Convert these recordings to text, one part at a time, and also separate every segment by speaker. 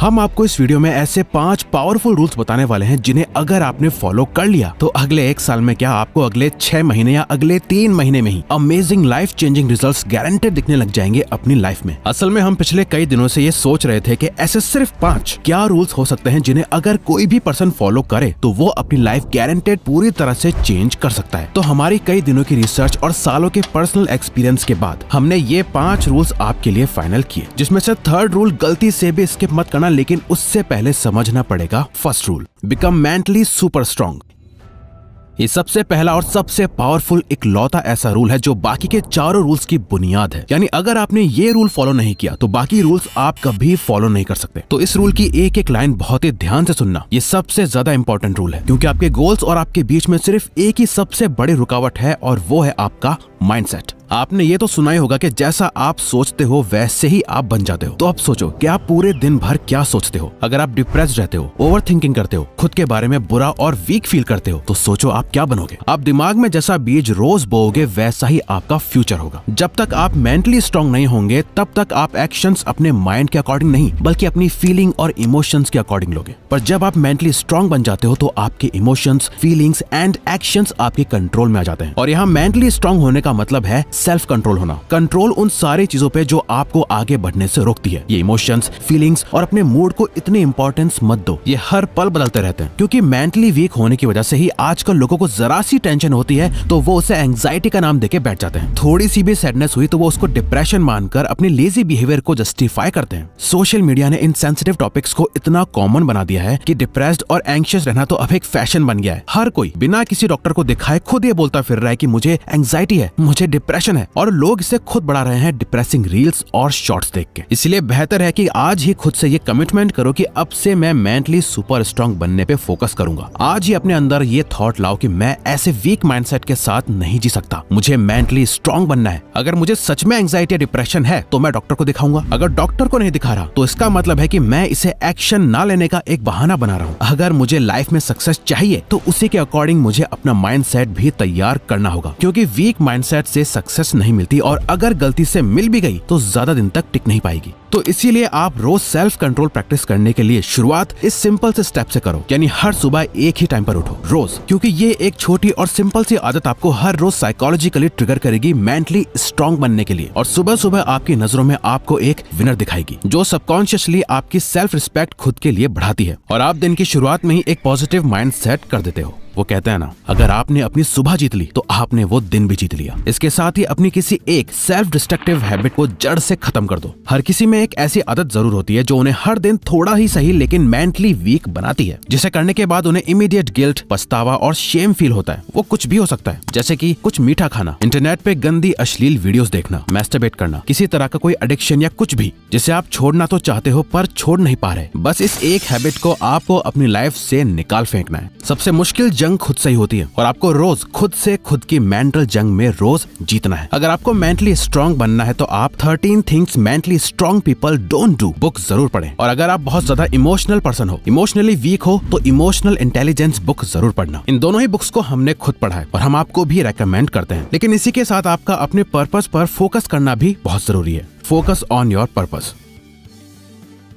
Speaker 1: हम आपको इस वीडियो में ऐसे 5 पावरफुल रूल्स बताने वाले हैं जिन्हें अगर आपने फॉलो कर लिया तो अगले 1 साल में क्या आपको अगले 6 महीने या अगले 3 महीने में ही amazing life changing results guaranteed दिखने लग जाएंगे अपनी लाइफ में। असल में हम पिछले कई दिनों से ये सोच रहे थे कि ऐसे सिर्फ 5 क्या रूल्स हो सकते हैं जिन्हें अगर कोई भी पर्सन फॉलो करे तो वो अपनी लाइफ गारंटेड पूरी तरह से चेंज कर सकता है। तो हमारी कई दिनों की रिसर्च और सालों के पर्सनल एक्सपीरियंस के बाद हमने ये 5 रूल्स आपके लिए फाइनल किए, जिसमें से 3rd रूल गलती से भी स्किप मत करना, लेकिन उससे पहले समझना पड़ेगा 1st rule, become mentally super strong. ये सबसे पहला और सबसे पावरफुल इकलौता ऐसा रूल है जो बाकी के 4 रूल्स की बुनियाद है। यानी अगर आपने ये रूल फॉलो नहीं किया तो बाकी रूल्स आप कभी फॉलो नहीं कर सकते। तो इस रूल की एक एक लाइन बहुत ही ध्यान से सुनना, ये सबसे ज्यादा इंपॉर्टेंट रूल है, क्योंकि आपके गोल्स और आपके बीच में सिर्फ एक ही सबसे बड़ी रुकावट है और वो है आपका माइंडसेट। आपने ये तो सुना ही होगा कि जैसा आप सोचते हो वैसे ही आप बन जाते हो। तो अब सोचो कि आप पूरे दिन भर क्या सोचते हो। अगर आप डिप्रेस्ड रहते हो, ओवर थिंकिंग करते हो, खुद के बारे में बुरा और वीक फील करते हो, तो सोचो आप क्या बनोगे। आप दिमाग में जैसा बीज रोज बोओगे वैसा ही आपका फ्यूचर होगा। जब तक आप मेंटली स्ट्रांग नहीं होंगे तब तक आप एक्शंस अपने माइंड के अकॉर्डिंग नहीं बल्कि अपनी फीलिंग और इमोशंस के अकॉर्डिंग लोगे। पर जब आप मेंटली स्ट्रांग बन जाते हो तो आपके इमोशंस, फीलिंग्स एंड एक्शंस आपके कंट्रोल में आ जाते हैं। और यहाँ मेंटली स्ट्रांग होने का मतलब है सेल्फ कंट्रोल होना। कंट्रोल उन सारी चीजों पे जो आपको आगे बढ़ने से रोकती है। ये इमोशंस, फीलिंग्स और अपने मूड को इतनी इंपॉर्टेंस मत दो, ये हर पल बदलते रहते हैं। क्योंकि मेंटली वीक होने की वजह से ही आजकल लोगों को जरा सी टेंशन होती है तो वो उसे एंजाइटी का नाम देके बैठ जाते हैं। थोड़ी सी भी सैडनेस हुई तो वो उसको डिप्रेशन मानकर अपने लेजी बिहेवियर को जस्टिफाई करते हैं। सोशल मीडिया ने इन सेंसिटिव टॉपिक्स को इतना कॉमन बना दिया है कि डिप्रेस्ड और एंग्शियस रहना तो अब एक फैशन बन गया है। हर कोई बिना किसी डॉक्टर को दिखाए खुद ये बोलता फिर रहा है कि मुझे एंजाइटी है, मुझे डिप्रेशन है, और लोग इसे खुद बढ़ा रहे हैं डिप्रेसिंग रील्स और शॉर्ट्स देख के। इसलिए बेहतर है कि आज ही खुद से ये कमिटमेंट करो कि अब से मैं मेंटली सुपर स्ट्रांग बनने पे फोकस करूंगा। आज ही अपने अंदर ये थॉट लाओ कि मैं ऐसे वीक माइंडसेट के साथ नहीं जी सकता, मुझे मेंटली स्ट्रांग बनना है। अगर मुझे सच में एंजाइटी या डिप्रेशन है तो मैं डॉक्टर को दिखाऊंगा। अगर डॉक्टर को नहीं दिखा रहा तो इसका मतलब है कि मैं इसे एक्शन ना लेने का एक बहाना बना रहा हूँ। अगर मुझे लाइफ में सक्सेस चाहिए तो उसी के अकॉर्डिंग मुझे अपना माइंडसेट भी तैयार करना होगा, क्योंकि वीक माइंडसेट से सक्सेस नहीं मिलती और अगर गलती से मिल भी गई तो ज्यादा दिन तक टिक नहीं पाएगी। तो इसीलिए आप रोज सेल्फ कंट्रोल प्रैक्टिस करने के लिए शुरुआत इस सिंपल से स्टेप से करो, यानी हर सुबह एक ही टाइम पर उठो रोज, क्योंकि ये एक छोटी और सिंपल सी आदत आपको हर रोज साइकोलॉजिकली ट्रिगर करेगी मेंटली स्ट्रांग बनने के लिए। और सुबह सुबह आपकी नजरों में आपको एक विनर दिखाएगी जो सबकॉन्शियसली आपकी सेल्फ रिस्पेक्ट खुद के लिए बढ़ाती है और आप दिन की शुरुआत में ही एक पॉजिटिव माइंड सेट कर देते हो। वो कहते हैं ना, अगर आपने अपनी सुबह जीत ली तो आपने वो दिन भी जीत लिया। इसके साथ ही अपनी किसी एक सेल्फ डिस्ट्रक्टिव हैबिट को जड़ से खत्म कर दो। हर किसी में एक ऐसी आदत जरूर होती है जो उन्हें हर दिन थोड़ा ही सही लेकिन मेंटली वीक बनाती है, जिसे करने के बाद उन्हें इमीडिएट गिल्ट, पछतावा और शेम फील होता है। वो कुछ भी हो सकता है, जैसे कि कुछ मीठा खाना, इंटरनेट पे गंदी अश्लील वीडियोस देखना, मैस्टरबेट करना, किसी तरह का कोई एडिक्शन या कुछ भी जिसे आप छोड़ना तो चाहते हो पर छोड़ नहीं पा रहे। बस इस एक हैबिट को आपको अपनी लाइफ से निकाल फेंकना है। सबसे मुश्किल जंग खुद से ही होती है और आपको रोज खुद से खुद की मेंटल जंग में रोज जीतना है। अगर आपको मेंटली स्ट्रांग बनना है तो आप 13 things mentally strong people don't do book जरूर पढ़ें। और अगर आप बहुत ज्यादा इमोशनल पर्सन हो, इमोशनली वीक हो, तो इमोशनल इंटेलिजेंस बुक जरूर पढ़ना। इन दोनों ही बुक्स को हमने खुद पढ़ा है और हम आपको भी रेकमेंड करते हैं। लेकिन इसी के साथ आपका अपने पर्पस पर फोकस करना भी बहुत जरूरी है। Focus on your purpose.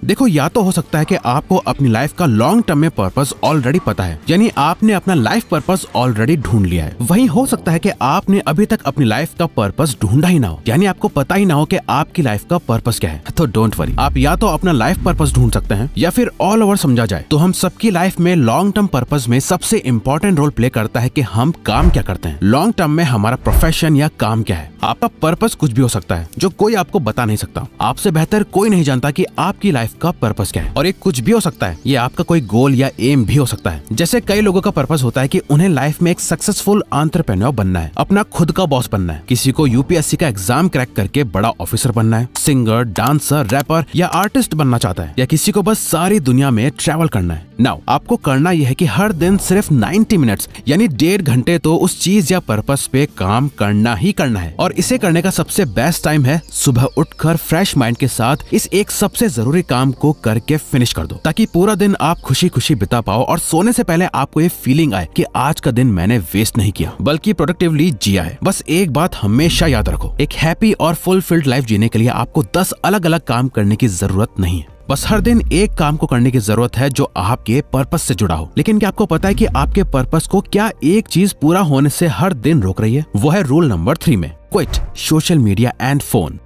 Speaker 1: देखो, या तो हो सकता है कि आपको अपनी लाइफ का लॉन्ग टर्म में पर्पस ऑलरेडी पता है, यानी आपने अपना लाइफ पर्पस ऑलरेडी ढूंढ लिया है। वहीं हो सकता है कि आपने अभी तक अपनी लाइफ का पर्पस ढूंढा ही ना हो, यानी आपको पता ही ना हो कि आपकी लाइफ का पर्पस क्या है। तो डोंट वरी, आप या तो अपना लाइफ पर्पस ढूंढ सकते हैं या फिर ऑल ओवर समझा जाए तो हम सबकी लाइफ में लॉन्ग टर्म पर्पस में सबसे इंपॉर्टेंट रोल प्ले करता है कि हम काम क्या करते हैं। लॉन्ग टर्म में हमारा प्रोफेशन या काम क्या है। आपका पर्पस कुछ भी हो सकता है जो कोई आपको बता नहीं सकता। आपसे बेहतर कोई नहीं जानता कि आपकी लाइफ का पर्पस क्या है। और एक कुछ भी हो सकता है, ये आपका कोई गोल या एम भी हो सकता है। जैसे कई लोगों का पर्पस होता है कि उन्हें लाइफ में एक सक्सेसफुल एंटरप्रेन्योर बनना है, अपना खुद का बॉस बनना है। किसी को यूपीएससी का एग्जाम क्रैक करके बड़ा ऑफिसर बनना है, सिंगर, डांसर, रैपर या आर्टिस्ट बनना चाहता है, या किसी को बस सारी दुनिया में ट्रैवल करना है। नाउ आपको करना यह है कि हर दिन सिर्फ 90 मिनट्स यानी 1.5 घंटे तो उस चीज या पर्पस पे काम करना ही करना है। और इसे करने का सबसे बेस्ट टाइम है सुबह उठकर फ्रेश माइंड के साथ इस एक सबसे जरूरी काम को करके फिनिश कर दो, ताकि पूरा दिन आप खुशी खुशी बिता पाओ और सोने से पहले आपको ये फीलिंग आए कि आज का दिन मैंने वेस्ट नहीं किया बल्कि प्रोडक्टिवली जिया है। बस एक बात हमेशा याद रखो, एक हैप्पी और फुलफिल्ड लाइफ जीने के लिए आपको 10 अलग अलग काम करने की जरूरत नहीं है। बस हर दिन एक काम को करने की जरूरत है जो आपके पर्पस से जुड़ा हो। लेकिन क्या आपको पता है कि आपके पर्पस को क्या एक चीज पूरा होने से हर दिन रोक रही है? वो है रूल नंबर 3 में, quit social media and phone.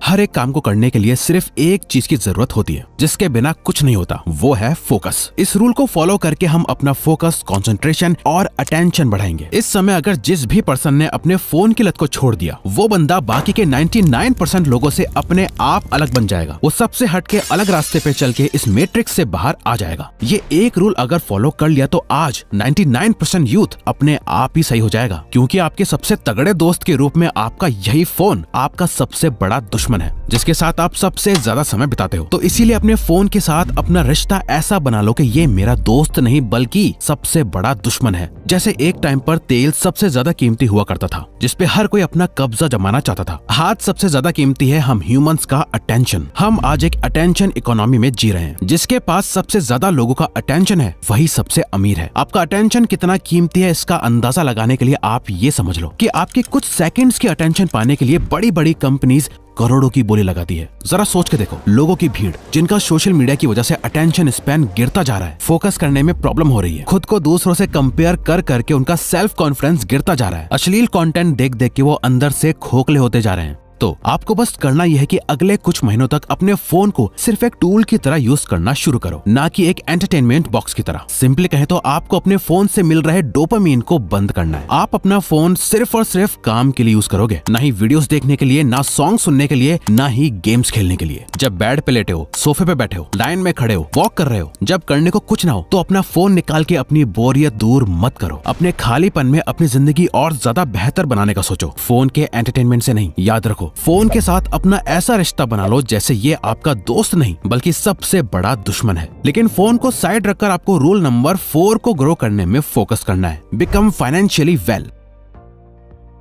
Speaker 1: हर एक काम को करने के लिए सिर्फ एक चीज की जरूरत होती है जिसके बिना कुछ नहीं होता, वो है फोकस। इस रूल को फॉलो करके हम अपना फोकस, कंसंट्रेशन और अटेंशन बढ़ाएंगे। इस समय अगर जिस भी पर्सन ने अपने फोन की लत को छोड़ दिया, वो बंदा बाकी के 99% लोगों से अपने आप अलग बन जाएगा। वो सबसे हटके अलग रास्ते पे चल के इस मैट्रिक्स से बाहर आ जाएगा। ये एक रूल अगर फॉलो कर लिया तो आज 99% यूथ अपने आप ही सही हो जाएगा, क्योंकि आपके सबसे तगड़े दोस्त के रूप में आपका यही फोन आपका सबसे बड़ा दुश्मन है, जिसके साथ आप सबसे ज्यादा समय बिताते हो। तो इसीलिए अपने फोन के साथ अपना रिश्ता ऐसा बना लो कि ये मेरा दोस्त नहीं बल्कि सबसे बड़ा दुश्मन है। जैसे एक टाइम पर तेल सबसे ज्यादा कीमती हुआ करता था, जिसपे हर कोई अपना कब्जा जमाना चाहता था। आज सबसे ज्यादा कीमती है हम ह्यूमंस का अटेंशन। हम आज एक अटेंशन इकोनॉमी में जी रहे हैं। जिसके पास सबसे ज्यादा लोगों का अटेंशन है वही सबसे अमीर है। आपका अटेंशन कितना कीमती है इसका अंदाजा लगाने के लिए आप ये समझ लो कि आपके कुछ सेकंड्स की अटेंशन पाने के लिए बड़ी बड़ी कंपनीज करोड़ों की बोली लगाती है। जरा सोच के देखो, लोगों की भीड़ जिनका सोशल मीडिया की वजह से अटेंशन स्पैन गिरता जा रहा है, फोकस करने में प्रॉब्लम हो रही है, खुद को दूसरों से कंपेयर कर करके उनका सेल्फ कॉन्फिडेंस गिरता जा रहा है, अश्लील कंटेंट देख देख के वो अंदर से खोखले होते जा रहे हैं। तो आपको बस करना यह है कि अगले कुछ महीनों तक अपने फोन को सिर्फ एक टूल की तरह यूज करना शुरू करो, ना कि एक एंटरटेनमेंट बॉक्स की तरह। सिंपली कहें तो आपको अपने फोन से मिल रहे डोपामीन को बंद करना है। आप अपना फोन सिर्फ और सिर्फ काम के लिए यूज करोगे, ना ही वीडियोस देखने के लिए, ना सॉन्ग सुनने के लिए, ना ही गेम्स खेलने के लिए। जब बेड पे लेटे हो, सोफे पे बैठे हो, लाइन में खड़े हो, वॉक कर रहे हो, जब करने को कुछ ना हो तो अपना फोन निकाल के अपनी बोरियत दूर मत करो। अपने खालीपन में अपनी जिंदगी और ज्यादा बेहतर बनाने का सोचो, फोन के एंटरटेनमेंट से नहीं। याद रखो, फोन के साथ अपना ऐसा रिश्ता बना लो जैसे ये आपका दोस्त नहीं बल्कि सबसे बड़ा दुश्मन है। लेकिन फोन को साइड रखकर आपको रूल नंबर 4 को ग्रो करने में फोकस करना है, बिकम फाइनेंशियली वेल।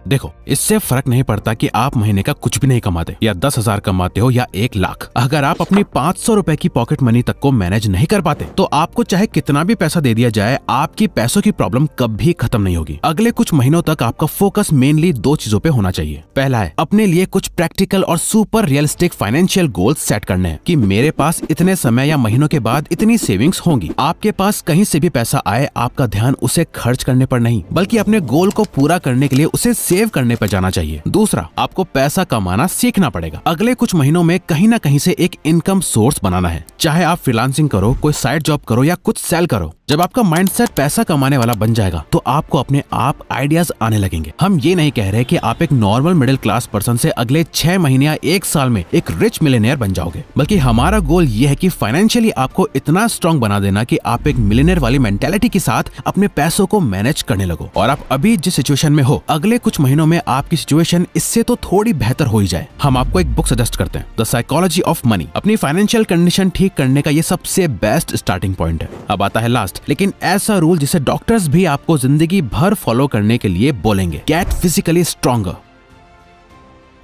Speaker 1: देखो, इससे फर्क नहीं पड़ता कि आप महीने का कुछ भी नहीं कमाते या 10,000 कमाते हो या 1 लाख। अगर आप अपनी 500 रुपए की पॉकेट मनी तक को मैनेज नहीं कर पाते तो आपको चाहे कितना भी पैसा दे दिया जाए, आपकी पैसों की प्रॉब्लम कभी खत्म नहीं होगी। अगले कुछ महीनों तक आपका फोकस मेनली 2 चीजों पे होना चाहिए। पहला है अपने लिए कुछ प्रैक्टिकल और super realistic financial goals set करने हैं कि मेरे पास इतने समय या महीनों के बाद इतनी सेविंग्स होंगी। आपके पास कहीं से भी पैसा आए, आपका ध्यान उसे खर्च करने पर नहीं बल्कि अपने गोल को पूरा करने के लिए उसे सेव करने पर जाना चाहिए। दूसरा, आपको पैसा कमाना सीखना पड़ेगा। अगले कुछ महीनों में कहीं ना कहीं से एक इनकम सोर्स बनाना है, चाहे आप फ्रीलांसिंग करो, कोई साइड जॉब करो या कुछ सेल करो। जब आपका माइंडसेट पैसा कमाने वाला बन जाएगा तो आपको अपने आप आइडियाज आने लगेंगे। हम ये नहीं कह रहे कि आप एक नॉर्मल मिडिल क्लास पर्सन से अगले 6 महीने या 1 साल में एक रिच मिलियनेयर बन जाओगे, बल्कि हमारा गोल ये है कि फाइनेंशियली आपको इतना स्ट्रॉन्ग बना देना कि आप एक मिलियनेयर वाली मेंटेलिटी के साथ अपने पैसों को मैनेज करने लगो। और आप अभी जिस सिचुएशन में हो, अगले कुछ महीनों में आपकी सिचुएशन इससे तो थोड़ी बेहतर हो ही जाए। हम आपको एक बुक सजेस्ट करते हैं, द साइकोलॉजी ऑफ मनी। अपनी फाइनेंशियल कंडीशन ठीक करने का ये सबसे बेस्ट स्टार्टिंग पॉइंट है। अब आता है लास्ट, लेकिन ऐसा रूल जिसे डॉक्टर्स भी आपको जिंदगी भर फॉलो करने के लिए बोलेंगे, गेट फिजिकली स्ट्रॉन्गर।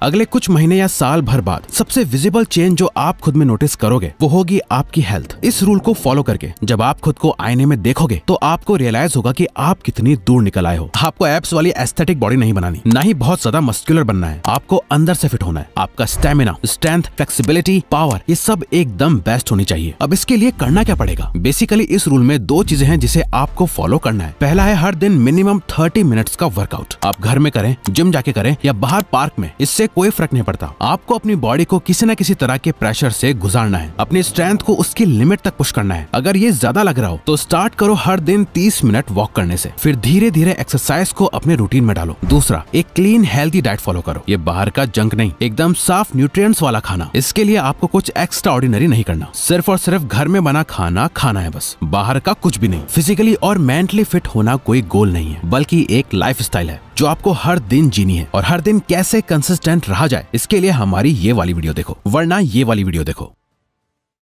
Speaker 1: अगले कुछ महीने या साल भर बाद सबसे विजिबल चेंज जो आप खुद में नोटिस करोगे वो होगी आपकी हेल्थ। इस रूल को फॉलो करके जब आप खुद को आईने में देखोगे तो आपको रियलाइज होगा कि आप कितनी दूर निकल आए हो। आपको एब्स वाली एस्थेटिक बॉडी नहीं बनानी, ना ही बहुत ज्यादा मस्कुलर बनना है। आपको अंदर से फिट होना है। आपका स्टेमिना, स्ट्रेंथ, फ्लेक्सिबिलिटी, पावर, ये सब एकदम बेस्ट होनी चाहिए। अब इसके लिए करना क्या पड़ेगा? बेसिकली इस रूल में 2 चीजें हैं जिसे आपको फॉलो करना है। पहला है हर दिन मिनिमम 30 मिनट्स का वर्कआउट। आप घर में करें, जिम जाके करें या बाहर पार्क में, इससे कोई फर्क नहीं पड़ता। आपको अपनी बॉडी को किसी न किसी तरह के प्रेशर से गुजारना है। अपनी स्ट्रेंथ को उसकी लिमिट तक पुश करना है। अगर ये ज्यादा लग रहा हो तो स्टार्ट करो हर दिन 30 मिनट वॉक करने से, फिर धीरे धीरे एक्सरसाइज को अपने रूटीन में डालो। दूसरा, एक क्लीन हेल्थी डाइट फॉलो करो। ये बाहर का जंक नहीं, एकदम साफ न्यूट्रिएंट्स वाला खाना। इसके लिए आपको कुछ एक्स्ट्रा ऑर्डिनरी नहीं करना, सिर्फ और सिर्फ घर में बना खाना खाना है बस, बाहर का कुछ भी नहीं। फिजिकली और मेंटली फिट होना कोई गोल नहीं है बल्कि एक लाइफ स्टाइल है जो आपको हर दिन जीनी है। और हर दिन कैसे कंसिस्टेंट रहा जाए इसके लिए हमारी ये वाली वीडियो देखो, वरना ये वाली वीडियो देखो।